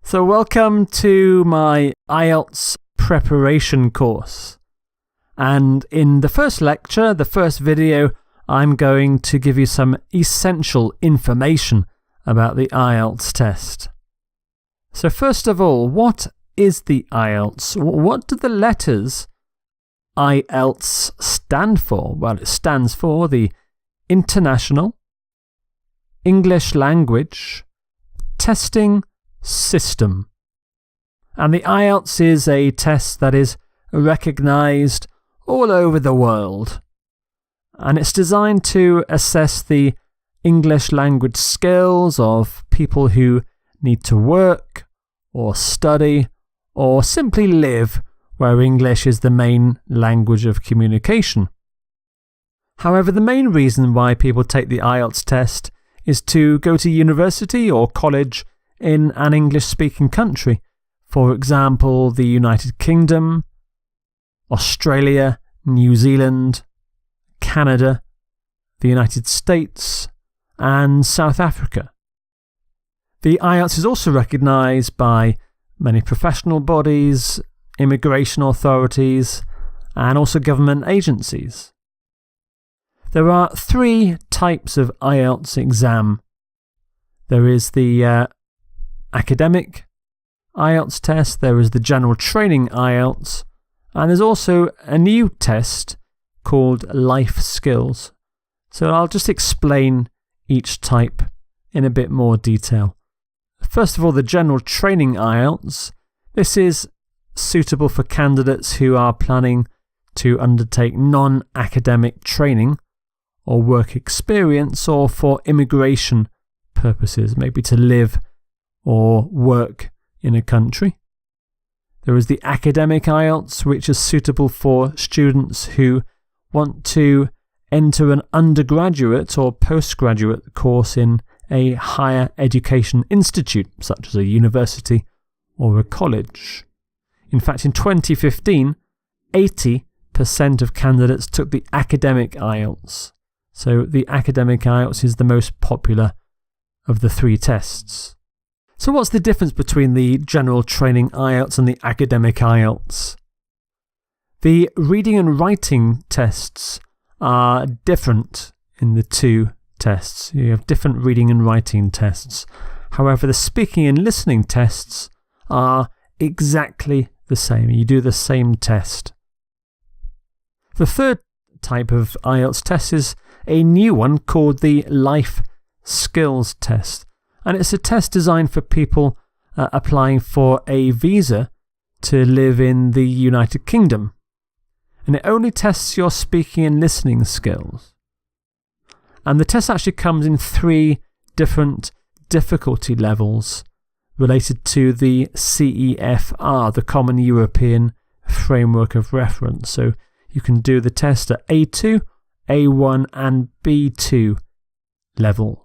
So welcome to my IELTS preparation course. And in the first lecture, the first video, I'm going to give you some essential information about the IELTS test. So first of all, what is the IELTS? What do the letters IELTS stand for? Well, it stands for the International English Language Testing System. And the IELTS is a test that is recognized all over the world. And it's designed to assess the English language skills of people who need to work or study or simply live where English is the main language of communication. However, the main reason why people take the IELTS test is to go to university or college in an English-speaking country. For example, the United Kingdom, Australia, New Zealand, Canada, the United States, and South Africa. The IELTS is also recognised by many professional bodies, immigration authorities, and also government agencies. There are three types of IELTS exam. There is the academic IELTS test, there is the general training IELTS, and there's also a new test called life skills. So I'll just explain each type in a bit more detail. First of all, the general training IELTS. This is suitable for candidates who are planning to undertake non-academic training or work experience, or for immigration purposes, maybe to live or work in a country. There is the academic IELTS, which is suitable for students who want to enter an undergraduate or postgraduate course in a higher education institute, such as a university or a college. In fact, in 2015, 80% of candidates took the academic IELTS. So the academic IELTS is the most popular of the three tests. So what's the difference between the general training IELTS and the academic IELTS? The reading and writing tests are different in the two tests. You have different reading and writing tests. However, the speaking and listening tests are exactly the same. You do the same test. The third type of IELTS test is a new one called the life skills test. And it's a test designed for people applying for a visa to live in the United Kingdom. And it only tests your speaking and listening skills. And the test actually comes in three different difficulty levels related to the CEFR, the Common European Framework of Reference. So you can do the test at A2, A1 and B2 level.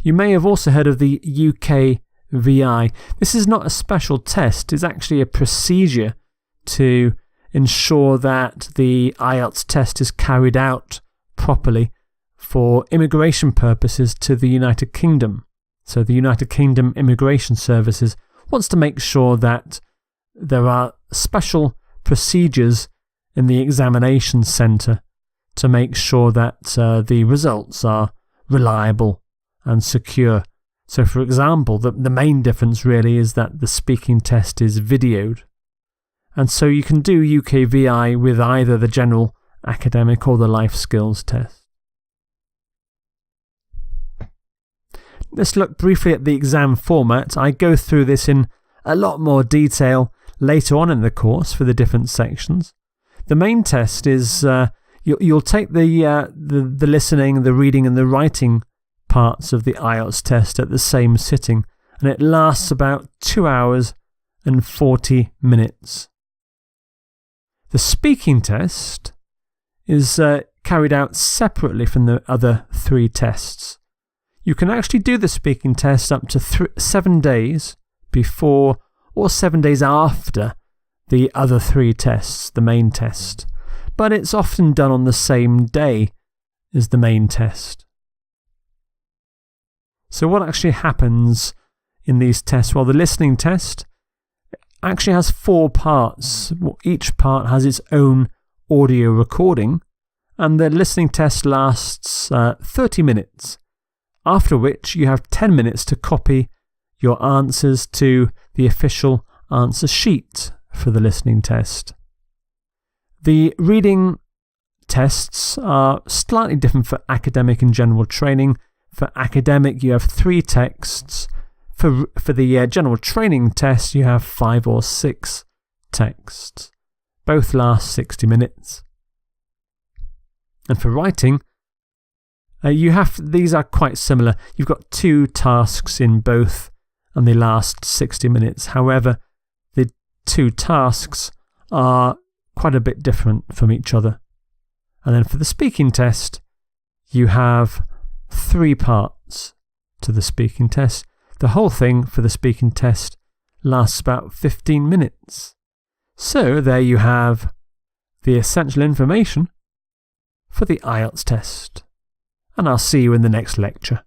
You may have also heard of the UKVI. This is not a special test, it's actually a procedure to ensure that the IELTS test is carried out properly for immigration purposes to the United Kingdom. So the United Kingdom Immigration Services wants to make sure that there are special procedures in the examination centre to make sure that the results are reliable and secure. So for example, the main difference really is that the speaking test is videoed. And so you can do UKVI with either the general academic or the life skills test. Let's look briefly at the exam format. I go through this in a lot more detail later on in the course for the different sections. The main test is you'll take the listening, the reading and the writing parts of the IELTS test at the same sitting, and it lasts about 2 hours and 40 minutes. The speaking test is carried out separately from the other three tests. You can actually do the speaking test up to 7 days before or 7 days after the other three tests, the main test, but it's often done on the same day as the main test. So what actually happens in these tests? Well, the listening test actually has 4 parts. Each part has its own audio recording, and the listening test lasts 30 minutes, after which you have 10 minutes to copy your answers to the official answer sheet for the listening test. The reading tests are slightly different for academic and general training. For academic, you have 3 texts. For the general training test, you have 5 or 6 texts. Both last 60 minutes. And for writing, these are quite similar. You've got 2 tasks in both, and they last 60 minutes. However, the 2 tasks are quite a bit different from each other. And then for the speaking test, you have 3 parts to the speaking test. The whole thing for the speaking test lasts about 15 minutes. So there you have the essential information for the IELTS test. And I'll see you in the next lecture.